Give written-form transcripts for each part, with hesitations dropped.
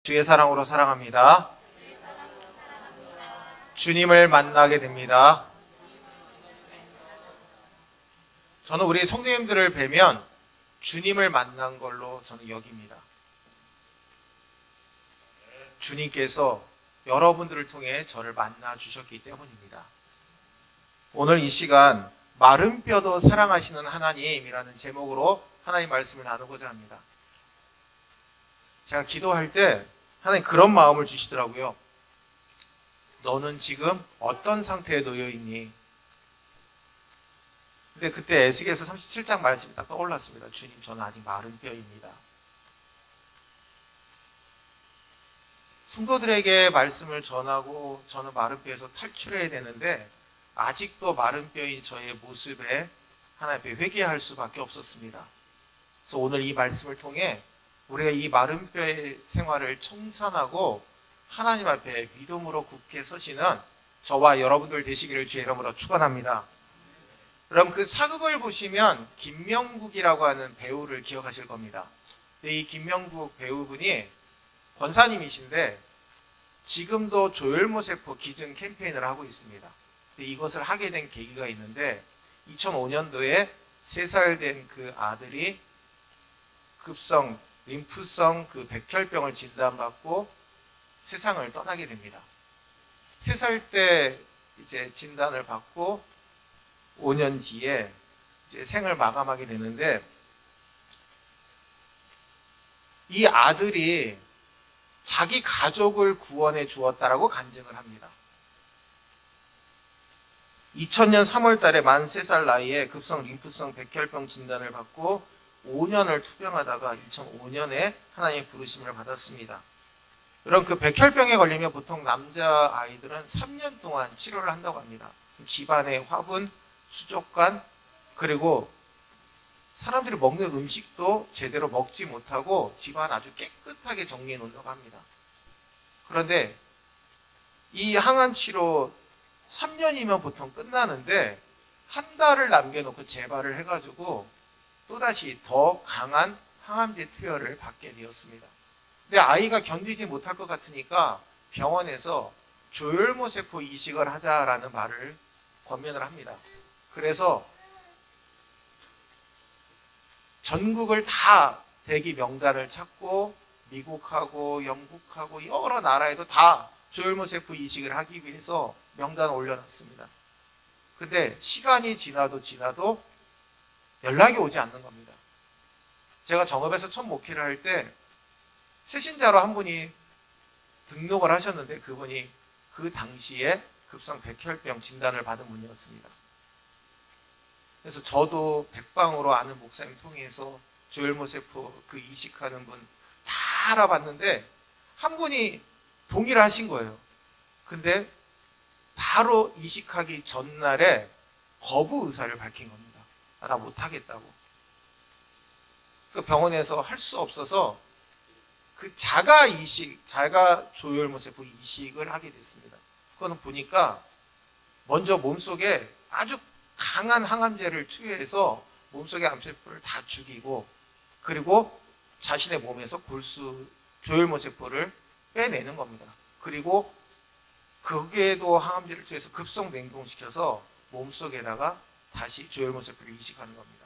주의 사랑으로 사랑합니다. 주님을 만나게 됩니다. 저는 우리 성도님들을 뵈면 주님을 만난 걸로 저는 여깁니다. 주님께서 여러분들을 통해 저를 만나 주셨기 때문입니다. 오늘 이 시간 마른 뼈도 사랑하시는 하나님이라는 제목으로 하나님 말씀을 나누고자 합니다. 제가 기도할 때 하나님 그런 마음을 주시더라고요. 너는 지금 어떤 상태에 놓여 있니? 근데 그때 에스겔서 37장 말씀이 딱 떠올랐습니다. 주님, 저는 아직 마른 뼈입니다. 성도들에게 말씀을 전하고 저는 마른 뼈에서 탈출해야 되는데 아직도 마른 뼈인 저의 모습에 하나님 앞에 회개할 수밖에 없었습니다. 그래서 오늘 이 말씀을 통해 우리가 이 마른 뼈의 생활을 청산하고 하나님 앞에 믿음으로 굳게 서시는 저와 여러분들 되시기를 주의 이름으로 축원합니다. 그럼 그 사극을 보시면 김명국이라고 하는 배우를 기억하실 겁니다. 이 김명국 배우분이 권사님이신데 지금도 조혈모세포 기증 캠페인을 하고 있습니다. 이것을 하게 된 계기가 있는데 2005년도에 3살 된 그 아들이 급성 림프성 그 백혈병을 진단받고 세상을 떠나게 됩니다. 3살 때 이제 진단을 받고 5년 뒤에 이제 생을 마감하게 되는데 이 아들이 자기 가족을 구원해 주었다라고 간증을 합니다. 2000년 3월 달에 만 3살 나이에 급성 림프성 백혈병 진단을 받고 5년을 투병하다가 2005년에 하나님의 부르심을 받았습니다. 그럼 그 백혈병에 걸리면 보통 남자 아이들은 3년 동안 치료를 한다고 합니다. 집안의 화분, 수족관, 그리고 사람들이 먹는 음식도 제대로 먹지 못하고 집안 아주 깨끗하게 정리해 놓는다고 합니다. 그런데 이 항암 치료 3년이면 보통 끝나는데 한 달을 남겨놓고 재발을 해가지고 또다시 더 강한 항암제 투여를 받게 되었습니다. 근데 아이가 견디지 못할 것 같으니까 병원에서 조혈모세포 이식을 하자라는 말을 권면을 합니다. 그래서 전국을 다 대기 명단을 찾고 미국하고 영국하고 여러 나라에도 다 조혈모세포 이식을 하기 위해서 명단을 올려놨습니다. 근데 시간이 지나도 연락이 오지 않는 겁니다. 제가 정읍에서 첫 목회를 할 때 세신자로 한 분이 등록을 하셨는데 그분이 그 당시에 급성 백혈병 진단을 받은 분이었습니다. 그래서 저도 백방으로 아는 목사님 통해서 조혈모세포 그 이식하는 분 다 알아봤는데 한 분이 동의를 하신 거예요. 근데 바로 이식하기 전날에 거부 의사를 밝힌 겁니다. 나 못하겠다고. 그 병원에서 할 수 없어서 그 자가 조혈모세포 이식을 하게 됐습니다. 그거는 보니까 먼저 몸속에 아주 강한 항암제를 투여해서 몸속의 암세포를 다 죽이고 그리고 자신의 몸에서 조혈모세포를 빼내는 겁니다. 그리고 거기에도 항암제를 투여해서 급성 냉동시켜서 몸속에다가 다시 조혈모세포를 이식하는 겁니다.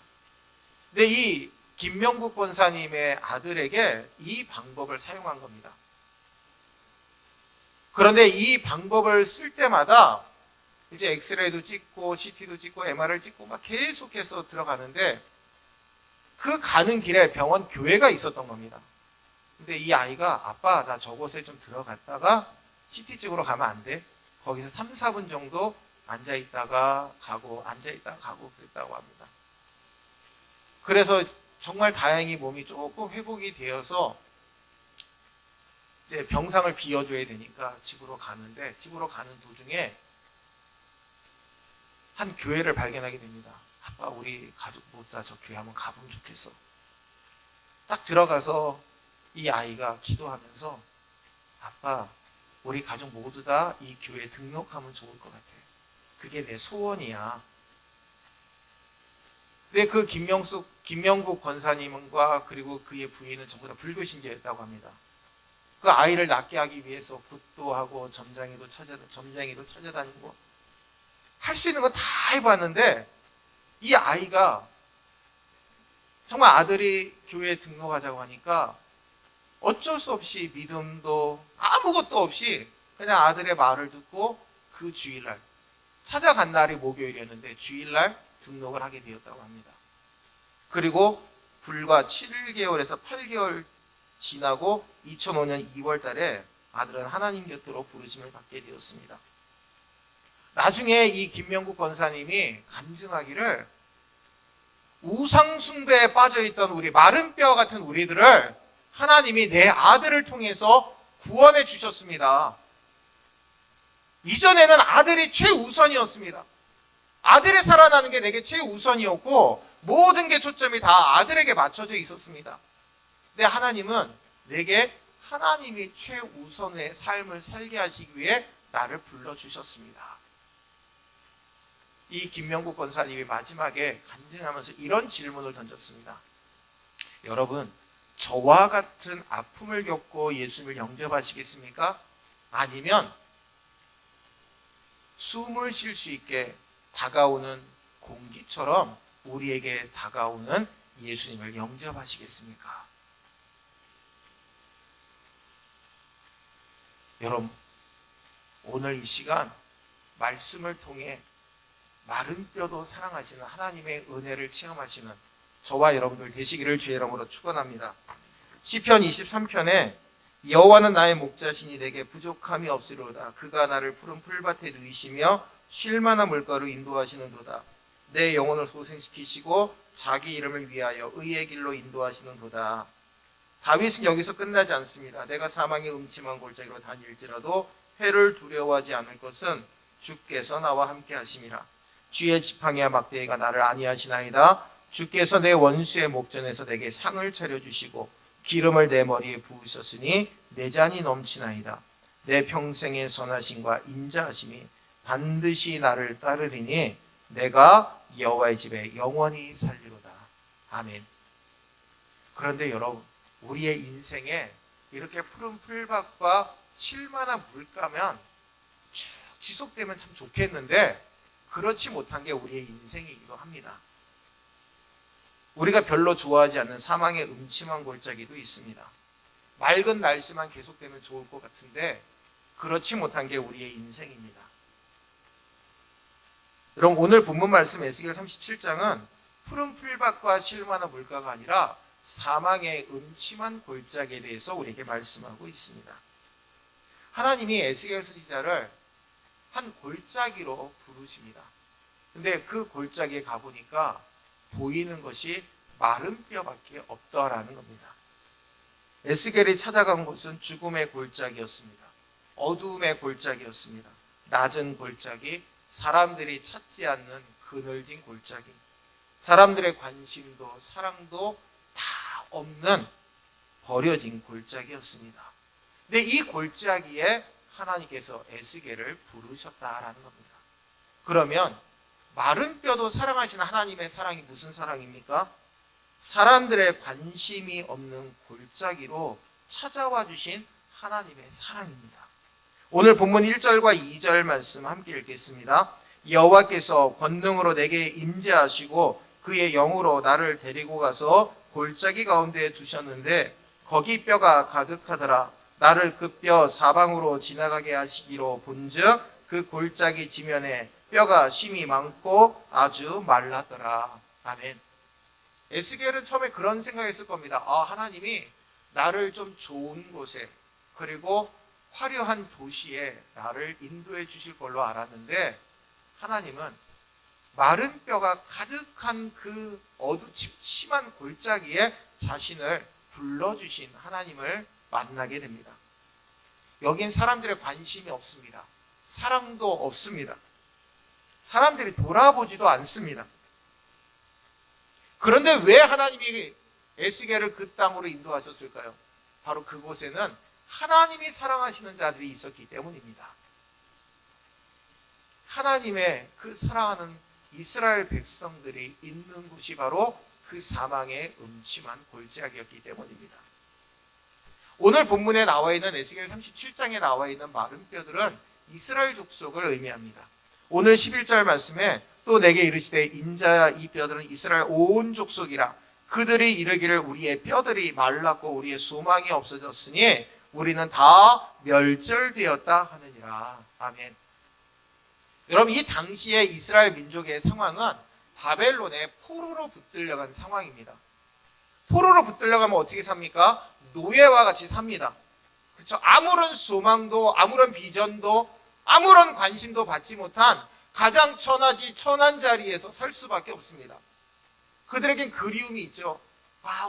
근데 이 김명국 권사님의 아들에게 이 방법을 사용한 겁니다. 그런데 이 방법을 쓸 때마다 이제 엑스레이도 찍고 CT도 찍고 MR을 찍고 막 계속해서 들어가는데 그 가는 길에 병원 교회가 있었던 겁니다. 근데 이 아이가 아빠 나 저곳에 좀 들어갔다가 CT 찍으러 가면 안 돼? 거기서 3, 4분 정도 앉아있다가 가고 앉아있다가 가고 그랬다고 합니다. 그래서 정말 다행히 몸이 조금 회복이 되어서 이제 병상을 비워줘야 되니까 집으로 가는데 집으로 가는 도중에 한 교회를 발견하게 됩니다. 아빠 우리 가족 모두 다 저 교회 한번 가보면 좋겠어. 딱 들어가서 이 아이가 기도하면서 아빠 우리 가족 모두 다 이 교회에 등록하면 좋을 것 같아. 그게 내 소원이야. 근데 그 김명국 권사님과 그리고 그의 부인은 전부 다 불교 신자였다고 합니다. 그 아이를 낳게 하기 위해서 굿도 하고 점쟁이도 찾아다니고 할 수 있는 건 다 해봤는데 이 아이가 정말 아들이 교회에 등록하자고 하니까 어쩔 수 없이 믿음도 아무것도 없이 그냥 아들의 말을 듣고 그 주일날 찾아간 날이 목요일이었는데 주일날 등록을 하게 되었다고 합니다. 그리고 불과 7개월에서 8개월 지나고 2005년 2월 달에 아들은 하나님 곁으로 부르심을 받게 되었습니다. 나중에 이 김명국 권사님이 간증하기를 우상숭배에 빠져있던 우리 마른 뼈 같은 우리들을 하나님이 내 아들을 통해서 구원해 주셨습니다. 이전에는 아들이 최우선이었습니다. 아들이 살아나는 게 내게 최우선이었고 모든 게 초점이 다 아들에게 맞춰져 있었습니다. 근데 하나님은 내게 하나님이 최우선의 삶을 살게 하시기 위해 나를 불러주셨습니다. 이 김명국 권사님이 마지막에 간증하면서 이런 질문을 던졌습니다. 여러분, 저와 같은 아픔을 겪고 예수님을 영접하시겠습니까? 아니면 숨을 쉴 수 있게 다가오는 공기처럼 우리에게 다가오는 예수님을 영접하시겠습니까? 여러분, 오늘 이 시간 말씀을 통해 마른 뼈도 사랑하시는 하나님의 은혜를 체험하시는 저와 여러분들 되시기를 주의 이름으로 축원합니다. 시편 23편에 여호와는 나의 목자시니 내게 부족함이 없으리로다. 그가 나를 푸른 풀밭에 누이시며 쉴 만한 물가로 인도하시는도다. 내 영혼을 소생시키시고 자기 이름을 위하여 의의 길로 인도하시는도다. 다윗은 여기서 끝나지 않습니다. 내가 사망의 음침한 골짜기로 다닐지라도 해를 두려워하지 않을 것은 주께서 나와 함께 하심이라. 주의 지팡이와 막대기가 나를 안위하시나이다. 주께서 내 원수의 목전에서 내게 상을 차려주시고 기름을 내 머리에 부으셨으니 내 잔이 넘치나이다. 내 평생의 선하심과 인자하심이 반드시 나를 따르리니 내가 여호와의 집에 영원히 살리로다. 아멘. 그런데 여러분, 우리의 인생에 이렇게 푸른 풀밭과 쉴만한 물가면 쭉 지속되면 참 좋겠는데 그렇지 못한 게 우리의 인생이기도 합니다. 우리가 별로 좋아하지 않는 사망의 음침한 골짜기도 있습니다. 맑은 날씨만 계속되면 좋을 것 같은데 그렇지 못한 게 우리의 인생입니다. 여러분, 오늘 본문 말씀 에스겔 37장은 푸른 풀밭과 쉴만한 물가가 아니라 사망의 음침한 골짜기에 대해서 우리에게 말씀하고 있습니다. 하나님이 에스겔 선지자를 한 골짜기로 부르십니다. 근데 그 골짜기에 가보니까 보이는 것이 마른 뼈밖에 없더라는 겁니다. 에스겔이 찾아간 곳은 죽음의 골짜기였습니다. 어두움의 골짜기였습니다. 낮은 골짜기, 사람들이 찾지 않는 그늘진 골짜기, 사람들의 관심도 사랑도 다 없는 버려진 골짜기였습니다. 근데 이 골짜기에 하나님께서 에스겔을 부르셨다라는 겁니다. 그러면 마른 뼈도 사랑하시는 하나님의 사랑이 무슨 사랑입니까? 사람들의 관심이 없는 골짜기로 찾아와 주신 하나님의 사랑입니다. 오늘 본문 1절과 2절 말씀 함께 읽겠습니다. 여호와께서 권능으로 내게 임재하시고 그의 영으로 나를 데리고 가서 골짜기 가운데에 두셨는데 거기 뼈가 가득하더라. 나를 그 뼈 사방으로 지나가게 하시기로 본즉 그 골짜기 지면에 뼈가 심이 많고 아주 말랐더라. 아멘. 에스겔은 처음에 그런 생각했을 겁니다. 하나님이 나를 좀 좋은 곳에 그리고 화려한 도시에 나를 인도해 주실 걸로 알았는데 하나님은 마른 뼈가 가득한 그 어두침침한 골짜기에 자신을 불러주신 하나님을 만나게 됩니다. 여긴 사람들의 관심이 없습니다. 사랑도 없습니다. 사람들이 돌아보지도 않습니다. 그런데 왜 하나님이 에스겔을 그 땅으로 인도하셨을까요? 바로 그곳에는 하나님이 사랑하시는 자들이 있었기 때문입니다. 하나님의 그 사랑하는 이스라엘 백성들이 있는 곳이 바로 그 사망의 음침한 골짜기였기 때문입니다. 오늘 본문에 나와 있는 에스겔 37장에 나와 있는 마른 뼈들은 이스라엘 족속을 의미합니다. 오늘 11절 말씀에 또 내게 이르시되 인자야 이 뼈들은 이스라엘 온 족속이라 그들이 이르기를 우리의 뼈들이 말랐고 우리의 소망이 없어졌으니 우리는 다 멸절되었다 하느니라. 아멘. 여러분, 이 당시에 이스라엘 민족의 상황은 바벨론의 포로로 붙들려간 상황입니다. 포로로 붙들려가면 어떻게 삽니까? 노예와 같이 삽니다. 그렇죠? 아무런 소망도 아무런 비전도 아무런 관심도 받지 못한 가장 천한 자리에서 살 수밖에 없습니다. 그들에겐 그리움이 있죠.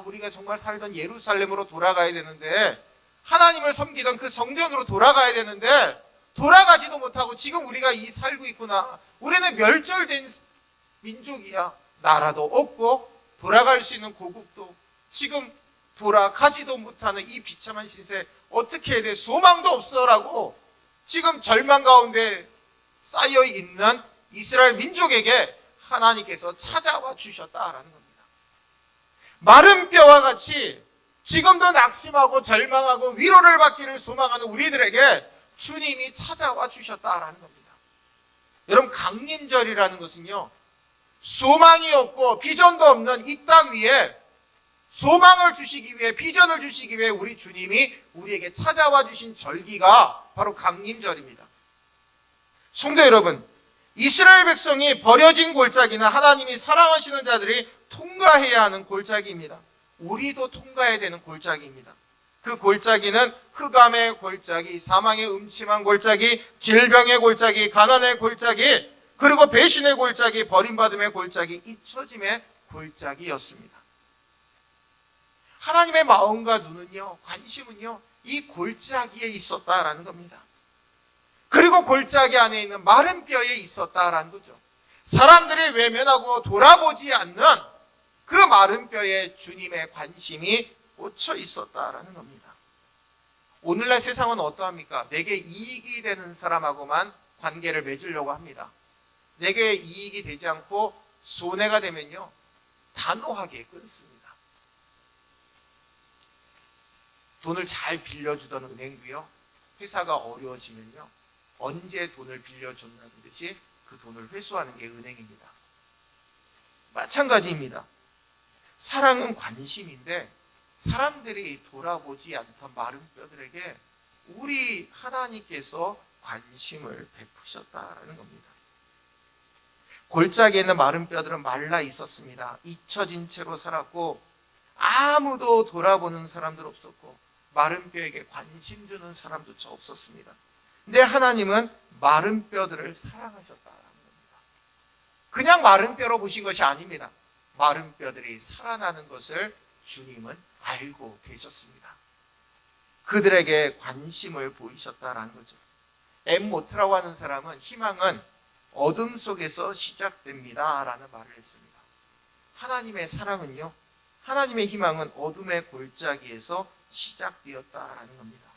우리가 정말 살던 예루살렘으로 돌아가야 되는데, 하나님을 섬기던 그 성전으로 돌아가야 되는데 돌아가지도 못하고 지금 우리가 살고 있구나. 우리는 멸절된 민족이야. 나라도 없고 돌아갈 수 있는 고국도 지금 돌아가지도 못하는 이 비참한 신세 어떻게 해야 돼? 소망도 없어라고 지금 절망 가운데 쌓여 있는 이스라엘 민족에게 하나님께서 찾아와 주셨다라는 겁니다. 마른 뼈와 같이 지금도 낙심하고 절망하고 위로를 받기를 소망하는 우리들에게 주님이 찾아와 주셨다라는 겁니다. 여러분, 강림절이라는 것은요, 소망이 없고 비전도 없는 이 땅 위에 소망을 주시기 위해, 비전을 주시기 위해 우리 주님이 우리에게 찾아와 주신 절기가 바로 강림절입니다. 성도 여러분, 이스라엘 백성이 버려진 골짜기는 하나님이 사랑하시는 자들이 통과해야 하는 골짜기입니다. 우리도 통과해야 되는 골짜기입니다. 그 골짜기는 흑암의 골짜기, 사망의 음침한 골짜기, 질병의 골짜기, 가난의 골짜기, 그리고 배신의 골짜기, 버림받음의 골짜기, 잊혀짐의 골짜기였습니다. 하나님의 마음과 눈은요, 관심은요, 이 골짜기에 있었다라는 겁니다. 그리고 골짜기 안에 있는 마른 뼈에 있었다라는 거죠. 사람들이 외면하고 돌아보지 않는 그 마른 뼈에 주님의 관심이 꽂혀 있었다라는 겁니다. 오늘날 세상은 어떠합니까? 내게 이익이 되는 사람하고만 관계를 맺으려고 합니다. 내게 이익이 되지 않고 손해가 되면요, 단호하게 끊습니다. 돈을 잘 빌려주던 은행도요, 회사가 어려워지면요, 언제 돈을 빌려줬다는 듯이 그 돈을 회수하는 게 은행입니다. 마찬가지입니다. 사랑은 관심인데 사람들이 돌아보지 않던 마른 뼈들에게 우리 하나님께서 관심을 베푸셨다라는 겁니다. 골짜기에 있는 마른 뼈들은 말라 있었습니다. 잊혀진 채로 살았고 아무도 돌아보는 사람들 없었고 마른 뼈에게 관심 두는 사람조차 없었습니다. 근데 하나님은 마른 뼈들을 사랑하셨다라는 겁니다. 그냥 마른 뼈로 보신 것이 아닙니다. 마른 뼈들이 살아나는 것을 주님은 알고 계셨습니다. 그들에게 관심을 보이셨다라는 거죠. 엠모트라고 하는 사람은 희망은 어둠 속에서 시작됩니다 라는 말을 했습니다. 하나님의 사랑은요, 하나님의 희망은 어둠의 골짜기에서 시작되었다라는 겁니다.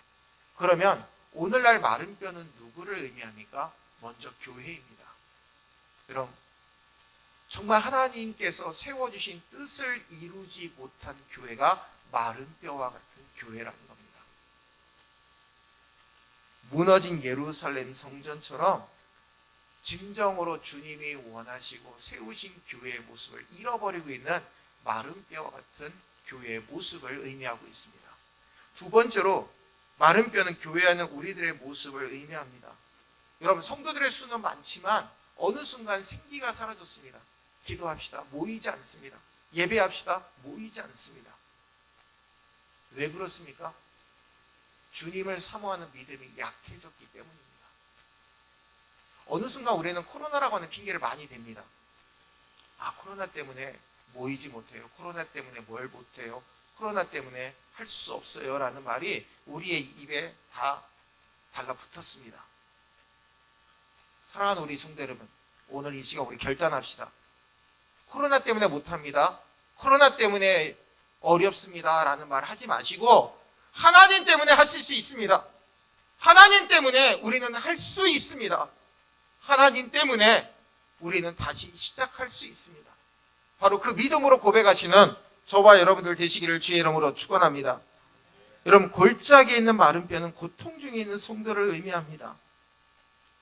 그러면 오늘날 마른 뼈는 누구를 의미합니까? 먼저 교회입니다. 여러분, 정말 하나님께서 세워주신 뜻을 이루지 못한 교회가 마른 뼈와 같은 교회라는 겁니다. 무너진 예루살렘 성전처럼 진정으로 주님이 원하시고 세우신 교회의 모습을 잃어버리고 있는 마른 뼈와 같은 교회의 모습을 의미하고 있습니다. 두 번째로 마른 뼈는 교회 안에 우리들의 모습을 의미합니다. 여러분, 성도들의 수는 많지만 어느 순간 생기가 사라졌습니다. 기도합시다. 모이지 않습니다. 예배합시다. 모이지 않습니다. 왜 그렇습니까? 주님을 사모하는 믿음이 약해졌기 때문입니다. 어느 순간 우리는 코로나라고 하는 핑계를 많이 댑니다. 코로나 때문에 모이지 못해요. 코로나 때문에 뭘 못해요. 코로나 때문에 할 수 없어요 라는 말이 우리의 입에 다 달라붙었습니다. 사랑하는 우리 성도 여러분, 오늘 이 시간 우리 결단합시다. 코로나 때문에 못합니다. 코로나 때문에 어렵습니다 라는 말 하지 마시고 하나님 때문에 하실 수 있습니다. 하나님 때문에 우리는 할 수 있습니다. 하나님 때문에 우리는 다시 시작할 수 있습니다. 바로 그 믿음으로 고백하시는 저와 여러분들 되시기를 주의 이름으로 축원합니다. 여러분, 골짜기에 있는 마른 뼈는 고통 중에 있는 성도를 의미합니다.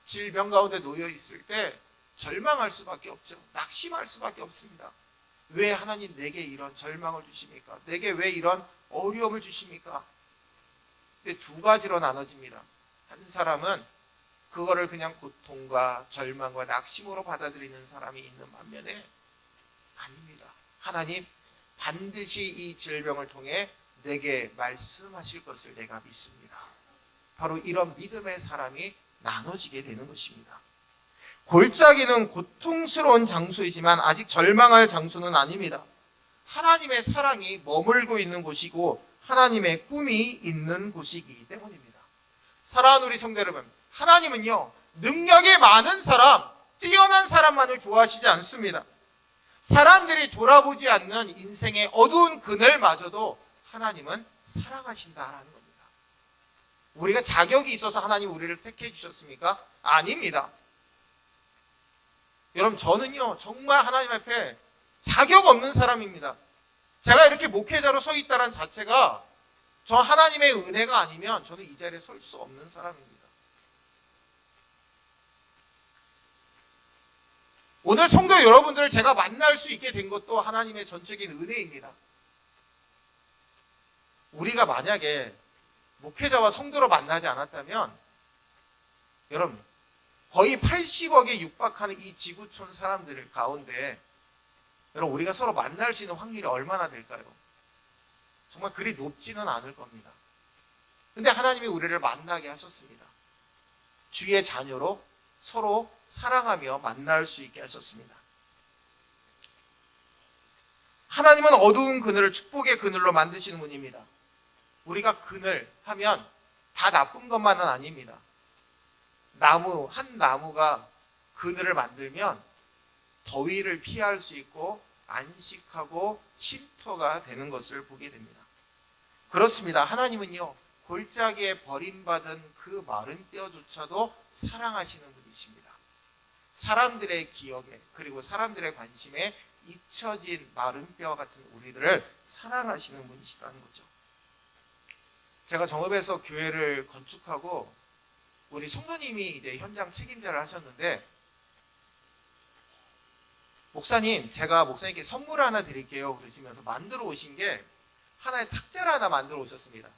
질병 가운데 놓여 있을 때 절망할 수밖에 없죠. 낙심할 수밖에 없습니다. 왜 하나님 내게 이런 절망을 주십니까? 내게 왜 이런 어려움을 주십니까? 근데 두 가지로 나눠집니다. 한 사람은 그거를 그냥 고통과 절망과 낙심으로 받아들이는 사람이 있는 반면에 아닙니다. 하나님 반드시 이 질병을 통해 내게 말씀하실 것을 내가 믿습니다. 바로 이런 믿음의 사람이 나눠지게 되는 것입니다. 골짜기는 고통스러운 장소이지만 아직 절망할 장소는 아닙니다. 하나님의 사랑이 머물고 있는 곳이고 하나님의 꿈이 있는 곳이기 때문입니다. 사랑하는 우리 성도 여러분, 하나님은요, 능력이 많은 사람, 뛰어난 사람만을 좋아하시지 않습니다. 사람들이 돌아보지 않는 인생의 어두운 그늘마저도 하나님은 사랑하신다라는 겁니다. 우리가 자격이 있어서 하나님 우리를 택해 주셨습니까? 아닙니다. 여러분, 저는요 정말 하나님 앞에 자격 없는 사람입니다. 제가 이렇게 목회자로 서 있다는 자체가 저 하나님의 은혜가 아니면 저는 이 자리에 설 수 없는 사람입니다. 오늘 성도 여러분들을 제가 만날 수 있게 된 것도 하나님의 전적인 은혜입니다. 우리가 만약에 목회자와 성도로 만나지 않았다면 여러분, 거의 80억에 육박하는 이 지구촌 사람들 가운데 여러분, 우리가 서로 만날 수 있는 확률이 얼마나 될까요? 정말 그리 높지는 않을 겁니다. 근데 하나님이 우리를 만나게 하셨습니다. 주의 자녀로 서로 사랑하며 만날 수 있게 하셨습니다. 하나님은 어두운 그늘을 축복의 그늘로 만드시는 분입니다. 우리가 그늘 하면 다 나쁜 것만은 아닙니다. 한 나무가 그늘을 만들면 더위를 피할 수 있고 안식하고 쉼터가 되는 것을 보게 됩니다. 그렇습니다. 하나님은요, 골짜기에 버림받은 그 마른 뼈조차도 사랑하시는 분이십니다. 사람들의 기억에 그리고 사람들의 관심에 잊혀진 마른 뼈 같은 우리들을 사랑하시는 분이시다는 거죠. 제가 정읍에서 교회를 건축하고 우리 성도님이 이제 현장 책임자를 하셨는데, 목사님, 제가 목사님께 선물을 하나 드릴게요 그러시면서 만들어 오신 게 하나의 탁자를 하나 만들어 오셨습니다.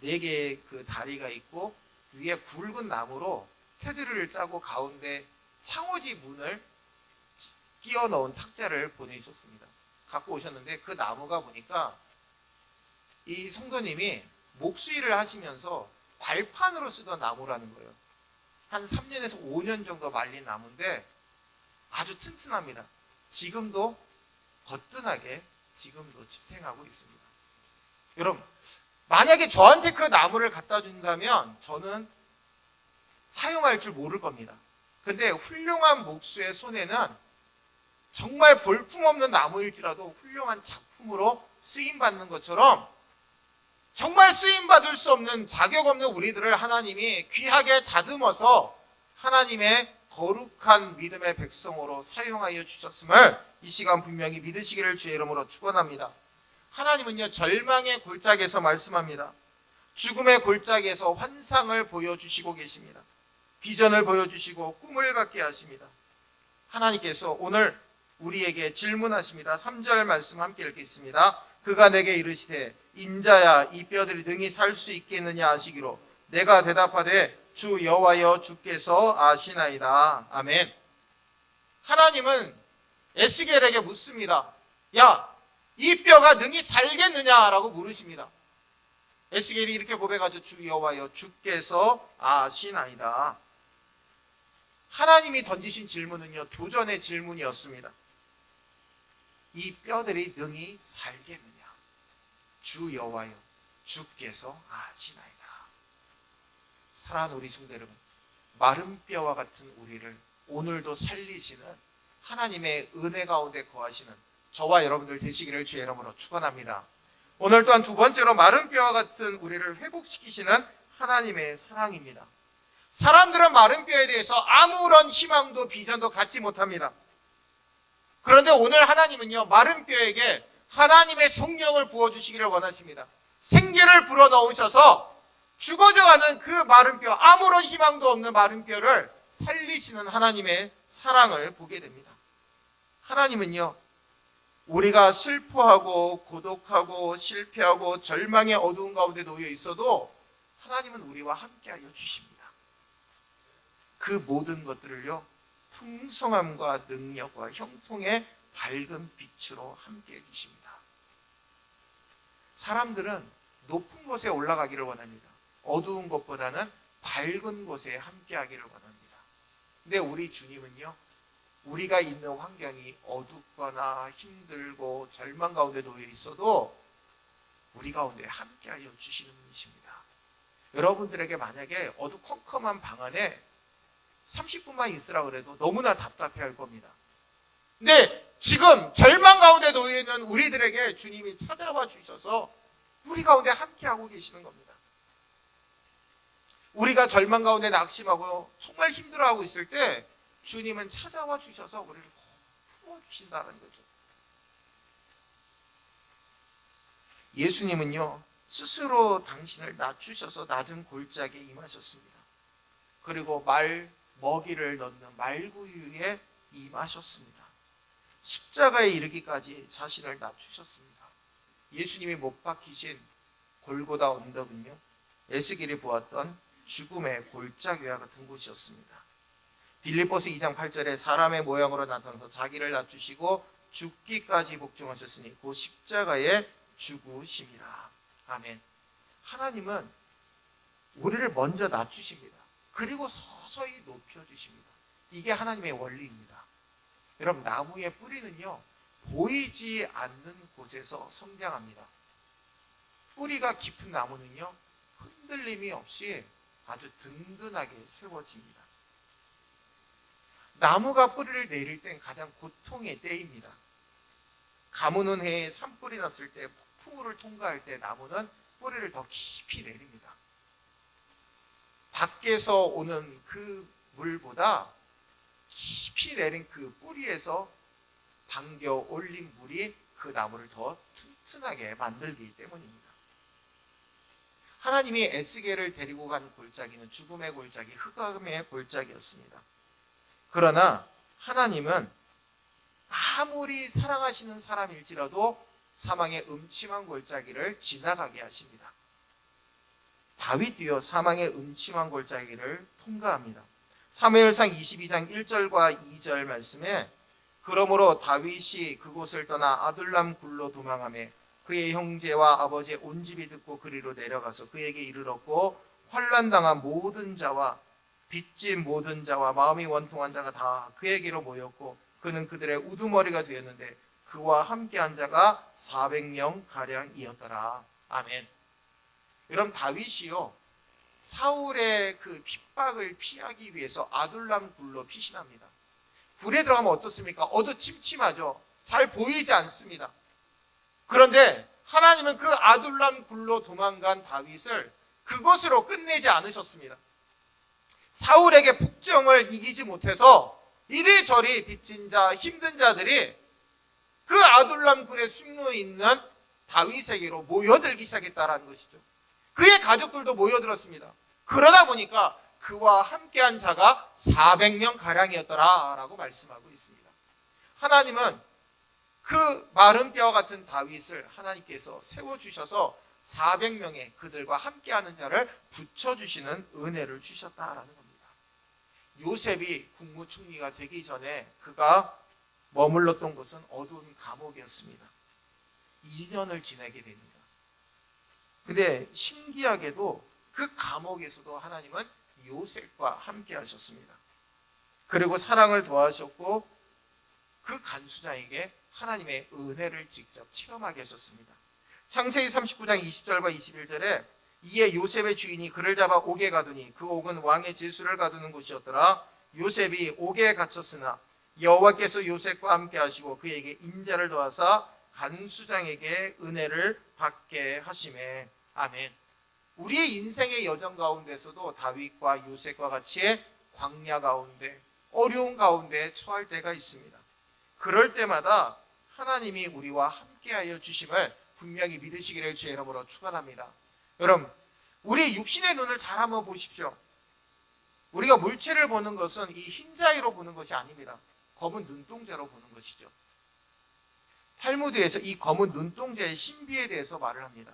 4개의 그 다리가 있고 위에 굵은 나무로 테두리를 짜고 가운데 창호지 문을 끼워 넣은 탁자를 보내주셨습니다. 갖고 오셨는데 그 나무가 보니까 이 성도님이 목수일을 하시면서 발판으로 쓰던 나무라는 거예요. 한 3년에서 5년 정도 말린 나무인데 아주 튼튼합니다. 지금도 거뜬하게 지금도 지탱하고 있습니다. 여러분, 만약에 저한테 그 나무를 갖다 준다면 저는 사용할 줄 모를 겁니다. 근데 훌륭한 목수의 손에는 정말 볼품없는 나무일지라도 훌륭한 작품으로 쓰임받는 것처럼 정말 쓰임받을 수 없는 자격 없는 우리들을 하나님이 귀하게 다듬어서 하나님의 거룩한 믿음의 백성으로 사용하여 주셨음을 이 시간 분명히 믿으시기를 주의 이름으로 축원합니다. 하나님은요, 절망의 골짜기에서 말씀합니다. 죽음의 골짜기에서 환상을 보여주시고 계십니다. 비전을 보여주시고 꿈을 갖게 하십니다. 하나님께서 오늘 우리에게 질문하십니다. 3절 말씀 함께 읽겠습니다. 그가 내게 이르시되 인자야, 이 뼈들이 능히 살 수 있겠느냐 하시기로 내가 대답하되 주 여호와여 주께서 아시나이다. 아멘. 하나님은 에스겔에게 묻습니다. 야, 이 뼈가 능히 살겠느냐라고 물으십니다. 에스겔이 이렇게 고백하죠. 주 여호와여 주께서 아시나이다. 하나님이 던지신 질문은요, 도전의 질문이었습니다. 이 뼈들이 능히 살겠느냐? 주 여호와여 주께서 아시나이다. 사랑하는 우리 성도 여러분, 마른 뼈와 같은 우리를 오늘도 살리시는 하나님의 은혜 가운데 거하시는 저와 여러분들 되시기를 주의 이름으로 축원합니다. 오늘 또한 두 번째로 마른 뼈와 같은 우리를 회복시키시는 하나님의 사랑입니다. 사람들은 마른 뼈에 대해서 아무런 희망도 비전도 갖지 못합니다. 그런데 오늘 하나님은요, 마른 뼈에게 하나님의 성령을 부어주시기를 원하십니다. 생기를 불어넣으셔서 죽어져가는 그 마른 뼈, 아무런 희망도 없는 마른 뼈를 살리시는 하나님의 사랑을 보게 됩니다. 하나님은요, 우리가 슬퍼하고 고독하고 실패하고 절망의 어두운 가운데 놓여 있어도 하나님은 우리와 함께하여 주십니다. 그 모든 것들을요, 풍성함과 능력과 형통의 밝은 빛으로 함께해 주십니다. 사람들은 높은 곳에 올라가기를 원합니다. 어두운 곳보다는 밝은 곳에 함께하기를 원합니다. 근데 우리 주님은요, 우리가 있는 환경이 어둡거나 힘들고 절망 가운데 놓여 있어도 우리 가운데 함께하여 주시는 분이십니다. 여러분들에게 만약에 어두컴컴한 방 안에 30분만 있으라 그래도 너무나 답답해 할 겁니다. 근데 지금 절망 가운데 놓여 있는 우리들에게 주님이 찾아와 주셔서 우리 가운데 함께하고 계시는 겁니다. 우리가 절망 가운데 낙심하고 정말 힘들어하고 있을 때 주님은 찾아와 주셔서 우리를 품어주신다는 거죠. 예수님은요, 스스로 당신을 낮추셔서 낮은 골짜기에 임하셨습니다. 그리고 먹이를 넣는 말구유에 임하셨습니다. 십자가에 이르기까지 자신을 낮추셨습니다. 예수님이 못 박히신 골고다 언덕은요, 에스겔이 보았던 죽음의 골짜기와 같은 곳이었습니다. 빌립보서 2장 8절에 사람의 모양으로 나타나서 자기를 낮추시고 죽기까지 복종하셨으니 그 십자가에 죽으심이라. 아멘. 하나님은 우리를 먼저 낮추십니다. 그리고 서서히 높여주십니다. 이게 하나님의 원리입니다. 여러분, 나무의 뿌리는요, 보이지 않는 곳에서 성장합니다. 뿌리가 깊은 나무는요, 흔들림이 없이 아주 든든하게 세워집니다. 나무가 뿌리를 내릴 땐 가장 고통의 때입니다. 가뭄은 해에 산불이 났을 때, 폭풍우를 통과할 때 나무는 뿌리를 더 깊이 내립니다. 밖에서 오는 그 물보다 깊이 내린 그 뿌리에서 당겨 올린 물이 그 나무를 더 튼튼하게 만들기 때문입니다. 하나님이 에스겔을 데리고 간 골짜기는 죽음의 골짜기, 흑암의 골짜기였습니다. 그러나 하나님은 아무리 사랑하시는 사람일지라도 사망의 음침한 골짜기를 지나가게 하십니다. 다윗이요, 사망의 음침한 골짜기를 통과합니다. 사무엘상 22장 1절과 2절 말씀에 그러므로 다윗이 그곳을 떠나 아둘람 굴로 도망하며 그의 형제와 아버지의 온 집이 듣고 그리로 내려가서 그에게 이르렀고 환난당한 모든 자와 빚진 모든 자와 마음이 원통한 자가 다 그에게로 모였고 그는 그들의 우두머리가 되었는데 그와 함께한 자가 400명 가량이었더라. 아멘. 여러분, 다윗이요, 사울의 그 핍박을 피하기 위해서 아둘람 굴로 피신합니다. 굴에 들어가면 어떻습니까? 어두침침하죠. 잘 보이지 않습니다. 그런데 하나님은 그 아둘람 굴로 도망간 다윗을 그것으로 끝내지 않으셨습니다. 사울에게 폭정을 이기지 못해서 이리저리 빚진 자, 힘든 자들이 그 아둘람 굴에 숨어 있는 다윗에게로 모여들기 시작했다는 것이죠. 그의 가족들도 모여들었습니다. 그러다 보니까 그와 함께한 자가 400명 가량이었더라 라고 말씀하고 있습니다. 하나님은 그 마른 뼈와 같은 다윗을 하나님께서 세워주셔서 400명의 그들과 함께하는 자를 붙여주시는 은혜를 주셨다라는 겁니다. 요셉이 국무총리가 되기 전에 그가 머물렀던 곳은 어두운 감옥이었습니다. 2년을 지내게 됩니다. 근데 신기하게도 그 감옥에서도 하나님은 요셉과 함께 하셨습니다. 그리고 사랑을 더하셨고 그 간수장에게 하나님의 은혜를 직접 체험하게 하셨습니다. 창세기 39장 20절과 21절에 이에 요셉의 주인이 그를 잡아 옥에 가두니 그 옥은 왕의 질수를 가두는 곳이었더라. 요셉이 옥에 갇혔으나 여호와께서 요셉과 함께 하시고 그에게 인자를 더하사 간수장에게 은혜를 받게 하시매. 아멘. 우리의 인생의 여정 가운데서도 다윗과 요셉과 같이 광야 가운데 어려운 가운데 처할 때가 있습니다. 그럴 때마다 하나님이 우리와 함께하여 주심을 분명히 믿으시기를 주의 이름으로 축원합니다. 여러분, 우리 육신의 눈을 잘 한번 보십시오. 우리가 물체를 보는 것은 이 흰자위로 보는 것이 아닙니다. 검은 눈동자로 보는 것이죠. 탈무드에서 이 검은 눈동자의 신비에 대해서 말을 합니다.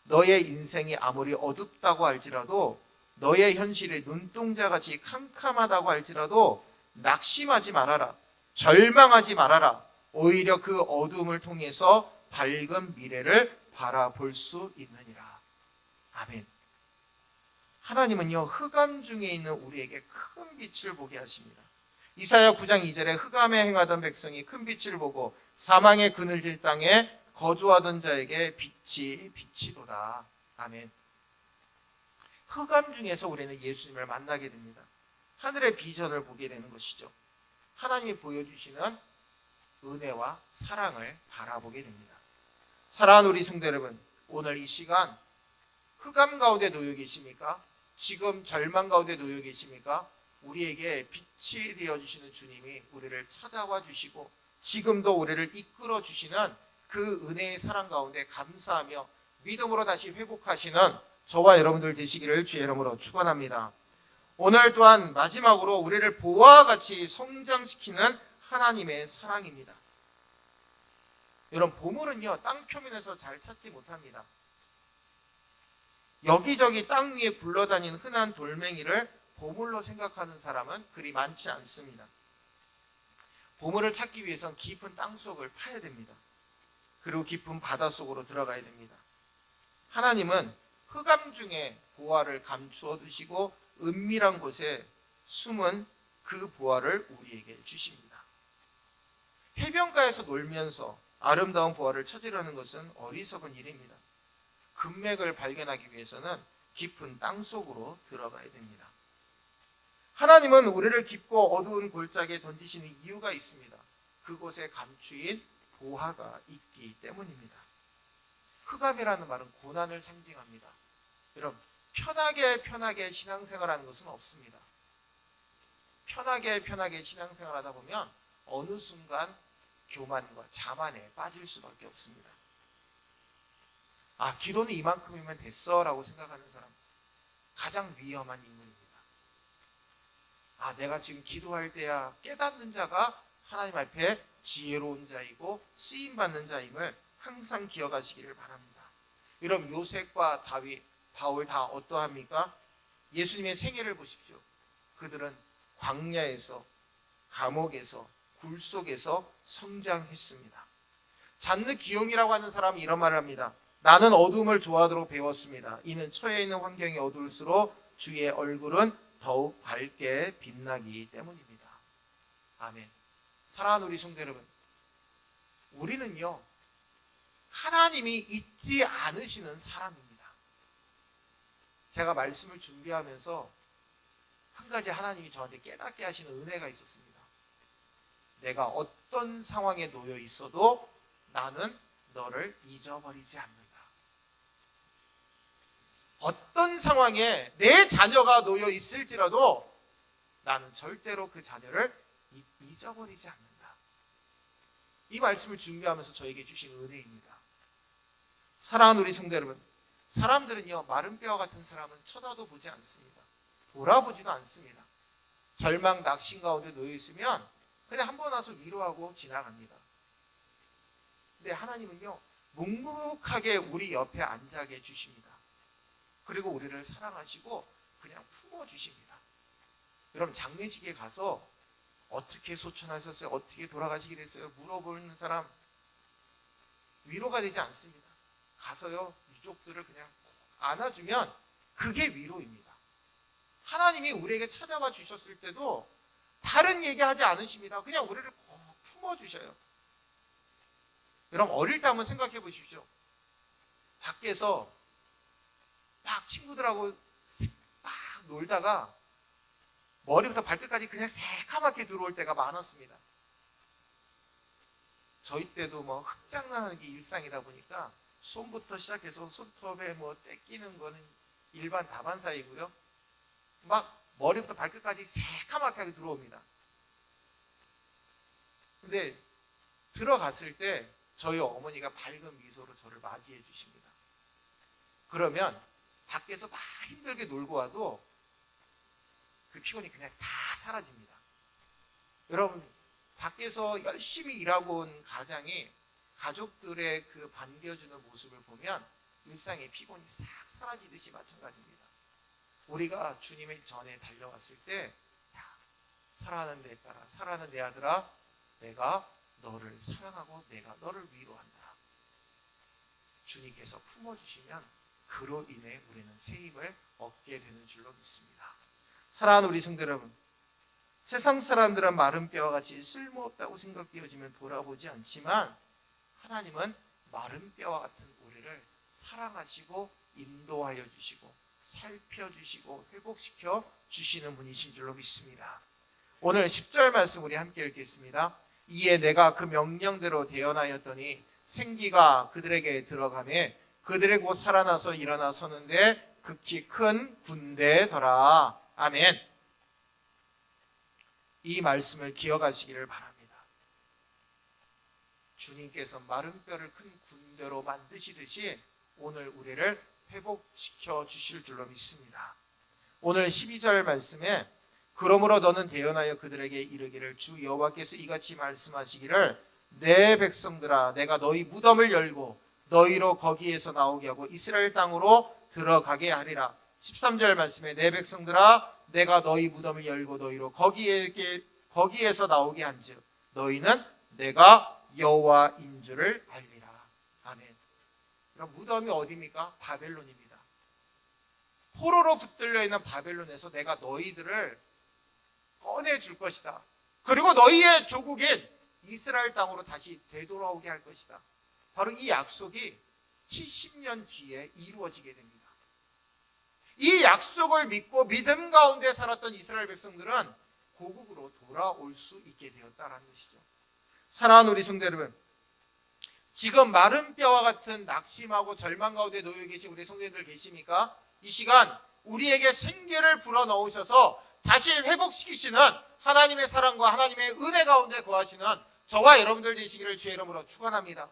너의 인생이 아무리 어둡다고 할지라도, 너의 현실이 눈동자같이 캄캄하다고 할지라도 낙심하지 말아라. 절망하지 말아라. 오히려 그 어둠을 통해서 밝은 미래를 바라볼 수 있느니라. 아멘. 하나님은요, 흑암 중에 있는 우리에게 큰 빛을 보게 하십니다. 이사야 9장 2절에 흑암에 행하던 백성이 큰 빛을 보고 사망의 그늘질 땅에 거주하던 자에게 빛이 비치도다. 아멘. 흑암 중에서 우리는 예수님을 만나게 됩니다. 하늘의 비전을 보게 되는 것이죠. 하나님이 보여주시는 은혜와 사랑을 바라보게 됩니다. 사랑하는 우리 성도 여러분, 오늘 이 시간 흑암 가운데 놓여 계십니까? 지금 절망 가운데 놓여 계십니까? 우리에게 빛이 되어주시는 주님이 우리를 찾아와 주시고 지금도 우리를 이끌어 주시는 그 은혜의 사랑 가운데 감사하며 믿음으로 다시 회복하시는 저와 여러분들 되시기를 주의 이름으로 축원합니다. 오늘 또한 마지막으로 우리를 보화와 같이 성장시키는 하나님의 사랑입니다. 여러분, 보물은요, 땅 표면에서 잘 찾지 못합니다. 여기저기 땅 위에 굴러다니는 흔한 돌멩이를 보물로 생각하는 사람은 그리 많지 않습니다. 보물을 찾기 위해선 깊은 땅 속을 파야 됩니다. 그리고 깊은 바다 속으로 들어가야 됩니다. 하나님은 흑암 중에 보화를 감추어 두시고 은밀한 곳에 숨은 그 보화를 우리에게 주십니다. 해변가에서 놀면서 아름다운 보화를 찾으려는 것은 어리석은 일입니다. 금맥을 발견하기 위해서는 깊은 땅 속으로 들어가야 됩니다. 하나님은 우리를 깊고 어두운 골짜기에 던지시는 이유가 있습니다. 그곳에 감추인 보화가 있기 때문입니다. 흑암이라는 말은 고난을 상징합니다. 여러분, 편하게 신앙생활하는 것은 없습니다. 편하게 신앙생활하다 보면 어느 순간 교만과 자만에 빠질 수밖에 없습니다. 아, 기도는 이만큼이면 됐어 라고 생각하는 사람, 가장 위험한 인물입니다. 아, 내가 지금 기도할 때야 깨닫는 자가 하나님 앞에 지혜로운 자이고 쓰임받는 자임을 항상 기억하시기를 바랍니다. 여러분, 요셉과 다윗, 바울 다 어떠합니까? 예수님의 생애를 보십시오. 그들은 광야에서, 감옥에서, 굴 속에서 성장했습니다. 잔느 기용이라고 하는 사람이 이런 말을 합니다. 나는 어둠을 좋아하도록 배웠습니다. 이는 처해 있는 환경이 어두울수록 주의 얼굴은 더욱 밝게 빛나기 때문입니다. 아멘. 사랑하는 우리 성도 여러분, 우리는요, 하나님이 잊지 않으시는 사람입니다. 제가 말씀을 준비하면서 한 가지 하나님이 저한테 깨닫게 하시는 은혜가 있었습니다. 내가 어떤 상황에 놓여 있어도 나는 너를 잊어버리지 않는다. 어떤 상황에 내 자녀가 놓여 있을지라도 나는 절대로 그 자녀를 잊어버리지 않는다. 이 말씀을 준비하면서 저에게 주신 은혜입니다. 사랑하는 우리 성도 여러분, 사람들은요, 마른 뼈와 같은 사람은 쳐다도 보지 않습니다. 돌아보지도 않습니다. 절망, 낙심 가운데 놓여 있으면 그냥 한 번 와서 위로하고 지나갑니다. 근데 하나님은요, 묵묵하게 우리 옆에 앉아 계십니다. 그리고 우리를 사랑하시고 그냥 품어주십니다. 여러분, 장례식에 가서 어떻게 소천하셨어요? 어떻게 돌아가시게 됐어요? 물어보는 사람 위로가 되지 않습니다. 가서요, 유족들을 그냥 안아주면 그게 위로입니다. 하나님이 우리에게 찾아와 주셨을 때도 다른 얘기하지 않으십니다. 그냥 우리를 꼭 품어주셔요. 여러분, 어릴 때 한번 생각해 보십시오. 밖에서 막 친구들하고 막 놀다가 머리부터 발끝까지 그냥 새까맣게 들어올 때가 많았습니다. 저희 때도 뭐 흙장난하는 게 일상이다 보니까 손부터 시작해서 손톱에 뭐 떼끼는 거는 일반 다반사이고요. 막 머리부터 발끝까지 새까맣게 들어옵니다. 근데 들어갔을 때 저희 어머니가 밝은 미소로 저를 맞이해 주십니다. 그러면 밖에서 막 힘들게 놀고 와도 그 피곤이 그냥 다 사라집니다. 여러분, 밖에서 열심히 일하고 온 가장이 가족들의 그 반겨주는 모습을 보면 일상의 피곤이 싹 사라지듯이 마찬가지입니다. 우리가 주님의 전에 달려왔을 때, 야, 사랑하는 내 딸아, 사랑하는 내 아들아, 내가 너를 사랑하고 내가 너를 위로한다. 주님께서 품어주시면 그로 인해 우리는 새 힘을 얻게 되는 줄로 믿습니다. 사랑하는 우리 성도 여러분, 세상 사람들은 마른 뼈와 같이 쓸모없다고 생각되어지면 돌아보지 않지만 하나님은 마른 뼈와 같은 우리를 사랑하시고 인도하여 주시고 살펴주시고 회복시켜 주시는 분이신 줄로 믿습니다. 오늘 10절 말씀 우리 함께 읽겠습니다. 이에 내가 그 명령대로 대언하였더니 생기가 그들에게 들어가매 그들의 곧 살아나서 일어나 서는데 극히 큰 군대더라. 아멘. 이 말씀을 기억하시기를 바랍니다. 주님께서 마른 뼈를 큰 군대로 만드시듯이 오늘 우리를 회복시켜 주실 줄로 믿습니다. 오늘 12절 말씀에 그러므로 너는 대언하여 그들에게 이르기를 주 여호와께서 이같이 말씀하시기를 내 백성들아 내가 너희 무덤을 열고 너희로 거기에서 나오게 하고 이스라엘 땅으로 들어가게 하리라. 13절 말씀에 내 백성들아 내가 너희 무덤을 열고 너희로 거기에서 나오게 한즉 너희는 내가 여호와인 줄을 알리라. 아멘. 그럼 무덤이 어디입니까? 바벨론입니다. 포로로 붙들려 있는 바벨론에서 내가 너희들을 꺼내줄 것이다. 그리고 너희의 조국인 이스라엘 땅으로 다시 되돌아오게 할 것이다. 바로 이 약속이 70년 뒤에 이루어지게 됩니다. 이 약속을 믿고 믿음 가운데 살았던 이스라엘 백성들은 고국으로 돌아올 수 있게 되었다는 것이죠. 사랑하는 우리 성도 여러분, 지금 마른 뼈와 같은 낙심하고 절망 가운데 놓여 계신 우리 성도님들 계십니까? 이 시간 우리에게 생기를 불어넣으셔서 다시 회복시키시는 하나님의 사랑과 하나님의 은혜 가운데 거하시는 저와 여러분들 되시기를 주의 이름으로 축원합니다.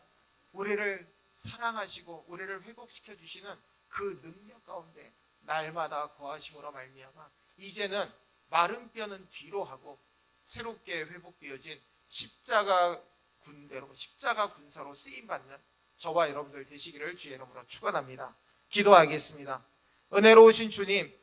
우리를 사랑하시고 우리를 회복시켜 주시는 그 능력 가운데 날마다 거하심으로 말미암아 이제는 마른 뼈는 뒤로 하고 새롭게 회복되어진 십자가 군대로 십자가 군사로 쓰임받는 저와 여러분들 되시기를 주의 이름으로 축원합니다. 기도하겠습니다. 은혜로우신 주님,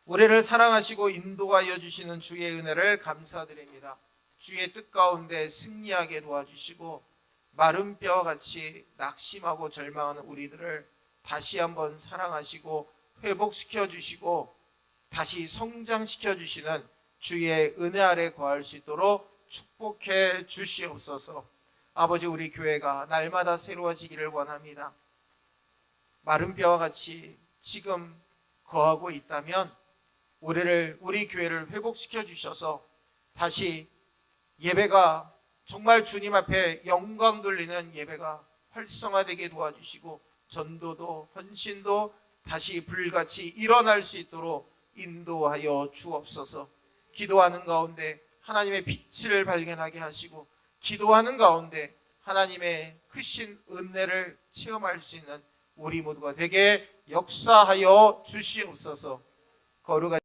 우리를 사랑하시고 인도하여 주시는 주의 은혜를 감사드립니다. 주의 뜻 가운데 승리하게 도와주시고 마른 뼈와 같이 낙심하고 절망하는 우리들을 다시 한번 사랑하시고 회복시켜 주시고 다시 성장시켜 주시는 주의 은혜 아래 거할 수 있도록 축복해 주시옵소서. 아버지, 우리 교회가 날마다 새로워지기를 원합니다. 마른 뼈와 같이 지금 거하고 있다면 우리 교회를 회복시켜 주셔서 다시 예배가 정말 주님 앞에 영광 돌리는 예배가 활성화되게 도와주시고 전도도 헌신도 다시 불같이 일어날 수 있도록 인도하여 주옵소서. 기도하는 가운데 하나님의 빛을 발견하게 하시고 기도하는 가운데 하나님의 크신 은혜를 체험할 수 있는 우리 모두가 되게 역사하여 주시옵소서. 거룩한